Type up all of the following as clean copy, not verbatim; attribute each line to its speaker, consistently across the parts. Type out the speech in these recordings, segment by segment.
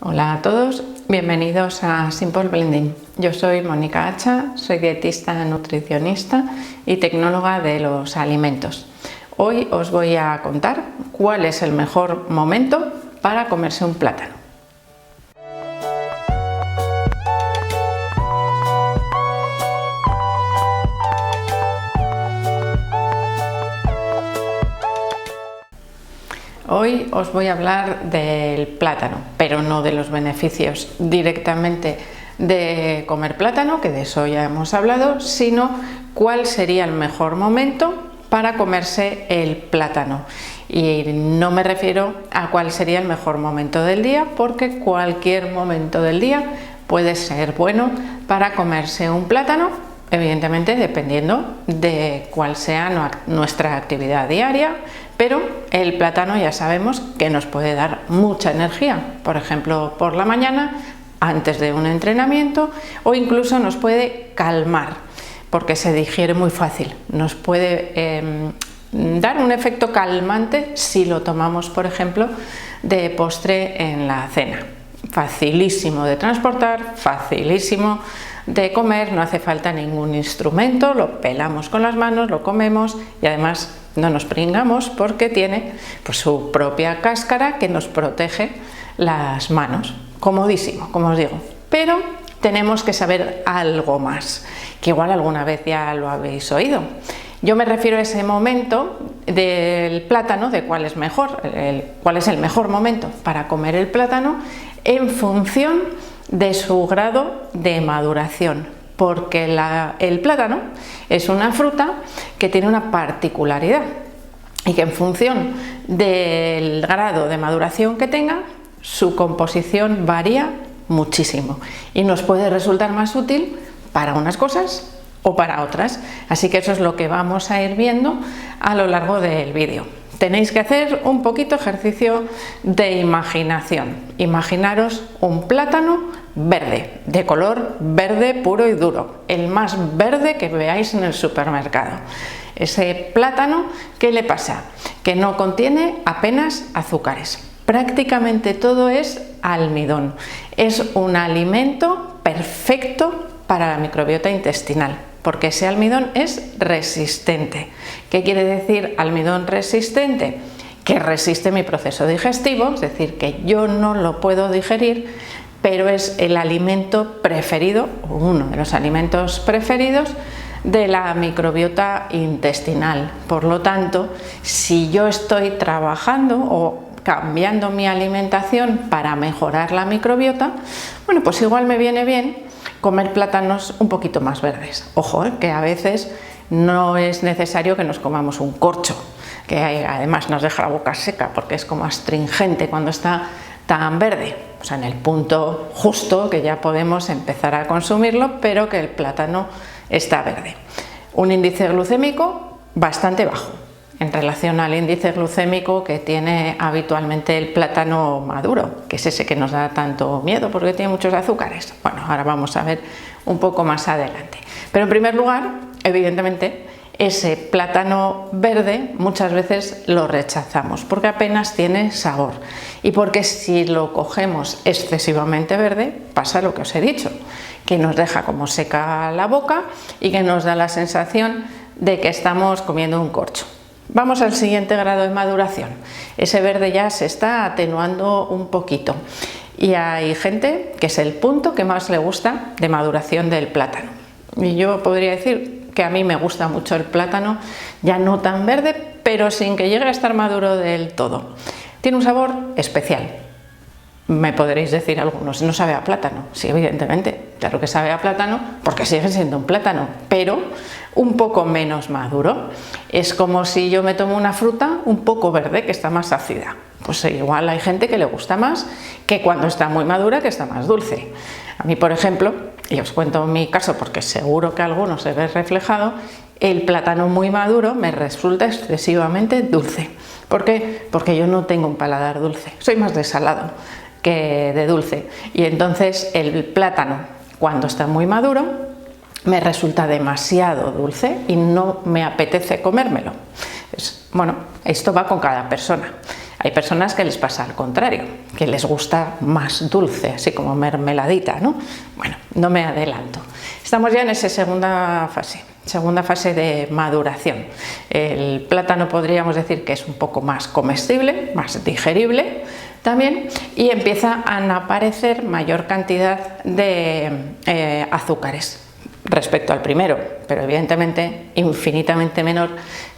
Speaker 1: Hola a todos, bienvenidos a Simple Blending. Yo soy Mónica Hacha, soy dietista, nutricionista y tecnóloga de los alimentos. Hoy os voy a contar cuál es el mejor momento para comerse un plátano. Hoy os voy a hablar del plátano, pero no de los beneficios directamente de comer plátano, que de eso ya hemos hablado, sino cuál sería el mejor momento para comerse el plátano. Y no me refiero a cuál sería el mejor momento del día, porque cualquier momento del día puede ser bueno para comerse un plátano, evidentemente dependiendo de cuál sea nuestra actividad diaria, pero el plátano ya sabemos que nos puede dar mucha energía, por ejemplo por la mañana, antes de un entrenamiento, o incluso nos puede calmar, porque se digiere muy fácil, nos puede dar un efecto calmante si lo tomamos, por ejemplo, de postre en la cena. Facilísimo de transportar, facilísimo de comer, no hace falta ningún instrumento, lo pelamos con las manos, lo comemos y además no nos pringamos porque tiene pues, su propia cáscara que nos protege las manos. Comodísimo, como os digo. Pero tenemos que saber algo más, que igual alguna vez ya lo habéis oído. Yo me refiero a ese momento del plátano, de cuál es mejor, cuál es el mejor momento para comer el plátano en función de su grado de maduración, porque el plátano es una fruta que tiene una particularidad y que en función del grado de maduración que tenga, su composición varía muchísimo y nos puede resultar más útil para unas cosas o para otras, así que eso es lo que vamos a ir viendo a lo largo del vídeo. Tenéis que hacer un poquito ejercicio de imaginación. Imaginaros un plátano verde, de color verde puro y duro, el más verde que veáis en el supermercado. Ese plátano, ¿qué le pasa? Que no contiene apenas azúcares. Prácticamente todo es almidón. Es un alimento perfecto para la microbiota intestinal, porque ese almidón es resistente. ¿Qué quiere decir almidón resistente? Que resiste mi proceso digestivo, es decir, que yo no lo puedo digerir, pero es el alimento preferido, o uno de los alimentos preferidos de la microbiota intestinal. Por lo tanto, si yo estoy trabajando o cambiando mi alimentación para mejorar la microbiota, bueno, pues igual me viene bien comer plátanos un poquito más verdes. Ojo, que a veces no es necesario que nos comamos un corcho, que además nos deja la boca seca porque es como astringente cuando está tan verde, o sea, en el punto justo que ya podemos empezar a consumirlo, pero que el plátano está verde. Un índice glucémico bastante bajo en relación al índice glucémico que tiene habitualmente el plátano maduro, que es ese que nos da tanto miedo porque tiene muchos azúcares. Bueno, ahora vamos a ver un poco más adelante. Pero en primer lugar, evidentemente, ese plátano verde muchas veces lo rechazamos porque apenas tiene sabor y porque si lo cogemos excesivamente verde pasa lo que os he dicho, que nos deja como seca la boca y que nos da la sensación de que estamos comiendo un corcho. Vamos al siguiente grado de maduración. Ese verde ya se está atenuando un poquito y hay gente que es el punto que más le gusta de maduración del plátano. Y yo podría decir que a mí me gusta mucho el plátano, ya no tan verde, pero sin que llegue a estar maduro del todo. Tiene un sabor especial. Me podréis decir algunos, no sabe a plátano. Sí, evidentemente, claro que sabe a plátano porque sigue siendo un plátano, pero un poco menos maduro. Es como si yo me tomo una fruta un poco verde que está más ácida. Pues igual hay gente que le gusta más que cuando está muy madura, que está más dulce. A mí, por ejemplo, y os cuento mi caso porque seguro que a algunos se ve reflejado, el plátano muy maduro me resulta excesivamente dulce. ¿Por qué? Porque yo no tengo un paladar dulce, soy más de salado que de dulce, y entonces el plátano cuando está muy maduro me resulta demasiado dulce y no me apetece comérmelo. Bueno, esto va con cada persona. Hay personas que les pasa al contrario, que les gusta más dulce, así como mermeladita, ¿no? Bueno, no me adelanto. Estamos ya en esa segunda fase de maduración. El plátano podríamos decir que es un poco más comestible, más digerible también, y empieza a aparecer mayor cantidad de azúcares respecto al primero, pero evidentemente infinitamente menor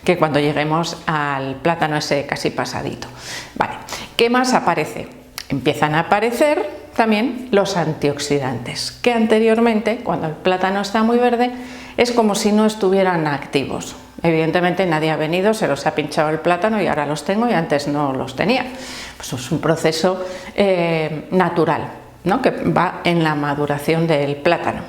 Speaker 1: que cuando lleguemos al plátano ese casi pasadito. Vale, ¿qué más aparece? Empiezan a aparecer también los antioxidantes, que anteriormente, cuando el plátano está muy verde, es como si no estuvieran activos. Evidentemente nadie ha venido, se los ha pinchado el plátano y ahora los tengo y antes no los tenía. Pues es un proceso natural, ¿no?, que va en la maduración del plátano.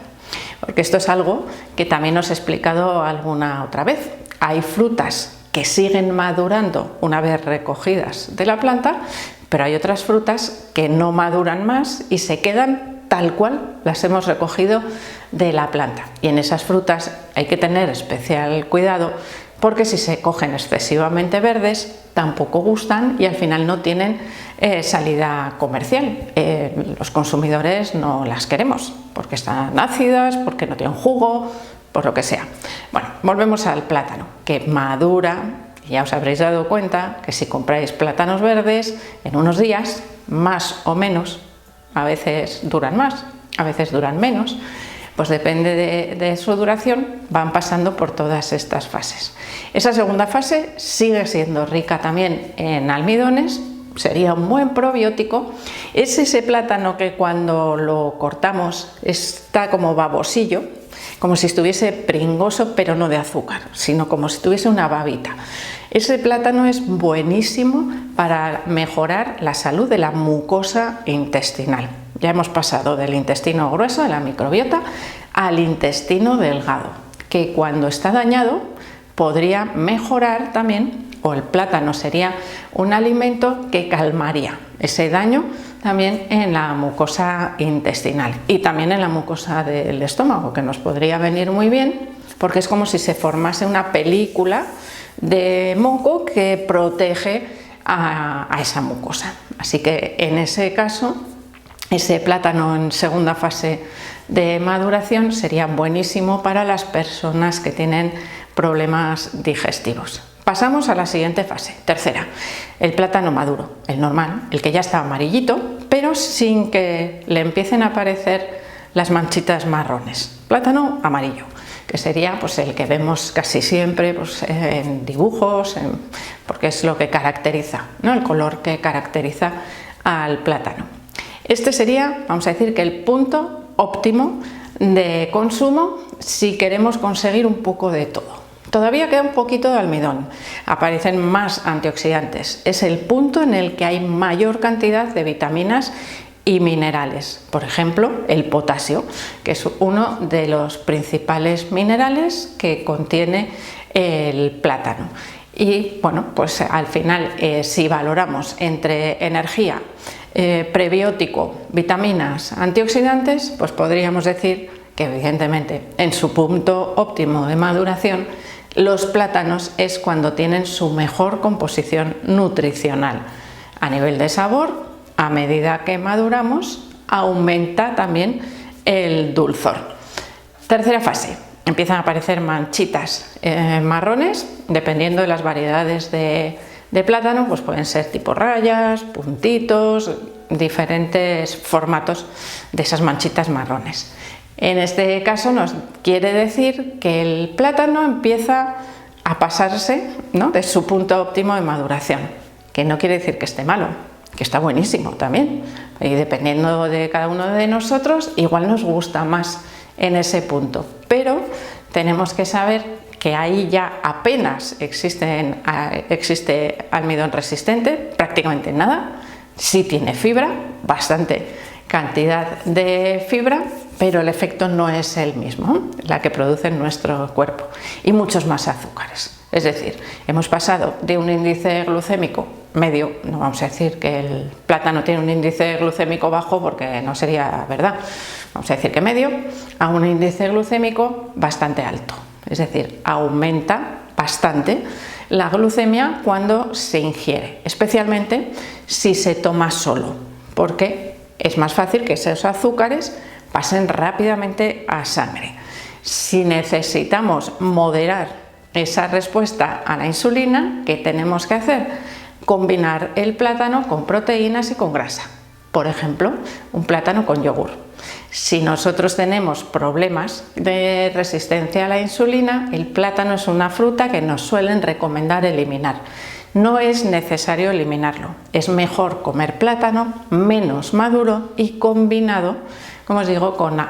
Speaker 1: Porque esto es algo que también os he explicado alguna otra vez. Hay frutas que siguen madurando una vez recogidas de la planta, pero hay otras frutas que no maduran más y se quedan tal cual las hemos recogido de la planta. Y en esas frutas hay que tener especial cuidado, porque si se cogen excesivamente verdes tampoco gustan y al final no tienen salida comercial. Los consumidores no las queremos porque están ácidas, porque no tienen jugo, por lo que sea. Bueno, volvemos al plátano, que madura. Ya os habréis dado cuenta que si compráis plátanos verdes, en unos días, más o menos, a veces duran más, a veces duran menos, pues depende de su duración, van pasando por todas estas fases. Esa segunda fase sigue siendo rica también en almidones, sería un buen probiótico. Es ese plátano que cuando lo cortamos está como babosillo, como si estuviese pringoso, pero no de azúcar, sino como si tuviese una babita. Ese plátano es buenísimo para mejorar la salud de la mucosa intestinal. Ya hemos pasado del intestino grueso, de la microbiota, al intestino delgado, que cuando está dañado podría mejorar también, o el plátano sería un alimento que calmaría ese daño también en la mucosa intestinal y también en la mucosa del estómago, que nos podría venir muy bien, porque es como si se formase una película de moco que protege a esa mucosa. Así que en ese caso, ese plátano en segunda fase de maduración sería buenísimo para las personas que tienen problemas digestivos. Pasamos a la siguiente fase, tercera, el plátano maduro, el normal, el que ya está amarillito, pero sin que le empiecen a aparecer las manchitas marrones. Plátano amarillo, que sería pues el que vemos casi siempre pues, en dibujos, porque es lo que caracteriza, ¿no?, el color que caracteriza al plátano. Este sería, vamos a decir, que el punto óptimo de consumo si queremos conseguir un poco de todo. Todavía queda un poquito de almidón, aparecen más antioxidantes, es el punto en el que hay mayor cantidad de vitaminas y minerales, por ejemplo el potasio, que es uno de los principales minerales que contiene el plátano. Y bueno, pues al final si valoramos entre energía, prebiótico, vitaminas, antioxidantes, pues podríamos decir que evidentemente en su punto óptimo de maduración los plátanos es cuando tienen su mejor composición nutricional. A nivel de sabor, a medida que maduramos, aumenta también el dulzor. Tercera fase, empiezan a aparecer manchitas marrones, dependiendo de las variedades de plátano, pues pueden ser tipo rayas, puntitos, diferentes formatos de esas manchitas marrones. En este caso nos quiere decir que el plátano empieza a pasarse, ¿no?, de su punto óptimo de maduración, que no quiere decir que esté malo, que está buenísimo también, y dependiendo de cada uno de nosotros igual nos gusta más en ese punto, pero tenemos que saber que ahí ya apenas existe almidón resistente, prácticamente nada, sí tiene fibra, bastante cantidad de fibra, pero el efecto no es el mismo, la que produce nuestro cuerpo, y muchos más azúcares. Es decir, hemos pasado de un índice glucémico medio, no vamos a decir que el plátano tiene un índice glucémico bajo porque no sería verdad, vamos a decir que medio, a un índice glucémico bastante alto, es decir, aumenta bastante la glucemia cuando se ingiere, especialmente si se toma solo, porque es más fácil que esos azúcares pasen rápidamente a sangre. Si necesitamos moderar esa respuesta a la insulina, ¿qué tenemos que hacer? Combinar el plátano con proteínas y con grasa. Por ejemplo, un plátano con yogur. Si nosotros tenemos problemas de resistencia a la insulina, el plátano es una fruta que nos suelen recomendar eliminar. No es necesario eliminarlo, es mejor comer plátano menos maduro y combinado, como os digo, con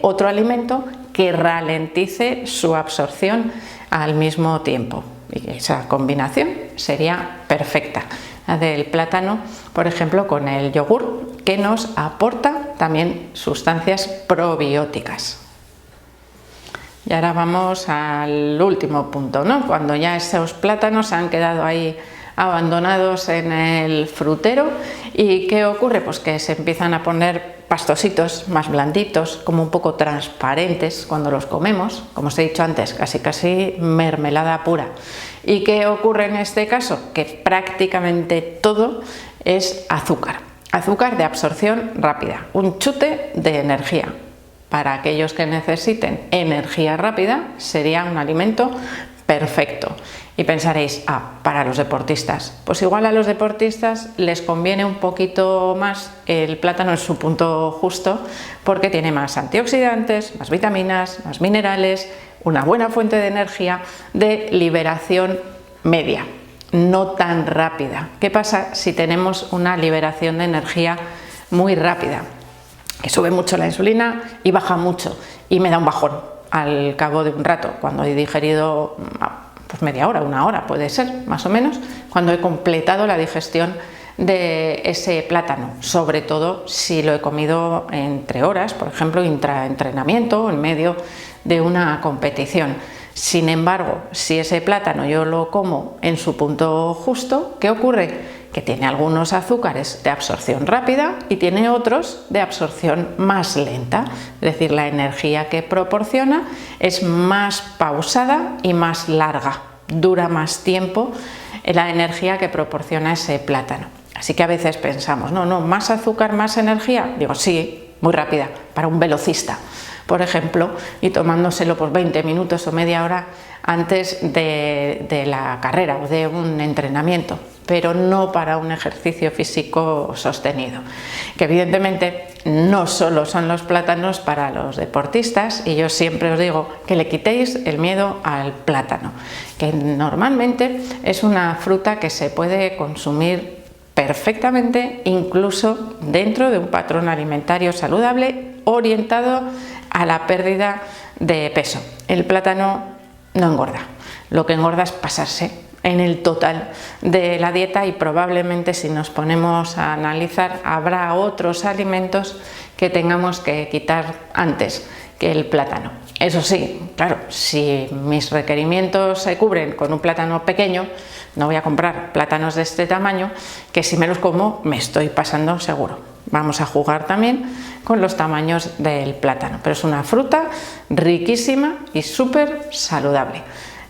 Speaker 1: otro alimento que ralentice su absorción al mismo tiempo. Y esa combinación sería perfecta. La del plátano, por ejemplo, con el yogur, que nos aporta también sustancias probióticas. Y ahora vamos al último punto, ¿no? Cuando ya esos plátanos han quedado ahí abandonados en el frutero, ¿y qué ocurre? Pues que se empiezan a poner pastositos más blanditos, como un poco transparentes cuando los comemos, como os he dicho antes, casi mermelada pura. ¿Y qué ocurre en este caso? Que prácticamente todo es azúcar, azúcar de absorción rápida, un chute de energía. Para aquellos que necesiten energía rápida sería un alimento perfecto. Y pensaréis, para los deportistas, pues igual a los deportistas les conviene un poquito más el plátano en su punto justo, porque tiene más antioxidantes, más vitaminas, más minerales, una buena fuente de energía de liberación media, no tan rápida. ¿Qué pasa si tenemos una liberación de energía muy rápida? Que sube mucho la insulina y baja mucho y me da un bajón al cabo de un rato, cuando he digerido pues media hora, una hora puede ser, más o menos, cuando he completado la digestión de ese plátano, sobre todo si lo he comido entre horas, por ejemplo, intraentrenamiento o en medio de una competición. Sin embargo, si ese plátano yo lo como en su punto justo, ¿qué ocurre? Que tiene algunos azúcares de absorción rápida y tiene otros de absorción más lenta, es decir, la energía que proporciona es más pausada y más larga, dura más tiempo la energía que proporciona ese plátano. Así que a veces pensamos, no, más azúcar, más energía. Digo, sí, muy rápida, para un velocista, por ejemplo, y tomándoselo por 20 minutos o media hora antes de la carrera o de un entrenamiento, pero no para un ejercicio físico sostenido. Que evidentemente no solo son los plátanos para los deportistas, y yo siempre os digo que le quitéis el miedo al plátano, que normalmente es una fruta que se puede consumir perfectamente, incluso dentro de un patrón alimentario saludable orientado a la pérdida de peso. El plátano no engorda, lo que engorda es pasarse en el total de la dieta, y probablemente si nos ponemos a analizar habrá otros alimentos que tengamos que quitar antes que el plátano. Eso sí, claro, si mis requerimientos se cubren con un plátano pequeño, no voy a comprar plátanos de este tamaño, que si me los como me estoy pasando seguro. Vamos a jugar también con los tamaños del plátano, pero es una fruta riquísima y súper saludable.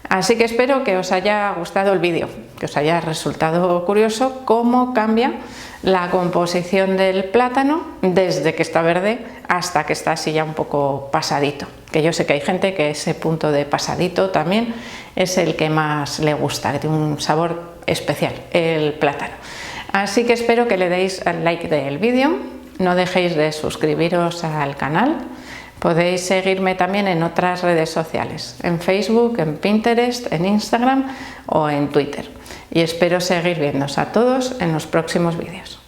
Speaker 1: Así que espero que os haya gustado el vídeo, que os haya resultado curioso cómo cambia la composición del plátano desde que está verde hasta que está así ya un poco pasadito. Que yo sé que hay gente que ese punto de pasadito también es el que más le gusta, que tiene un sabor especial, el plátano. Así que espero que le deis al like del vídeo, no dejéis de suscribiros al canal. Podéis seguirme también en otras redes sociales, en Facebook, en Pinterest, en Instagram o en Twitter. Y espero seguir viéndoos a todos en los próximos vídeos.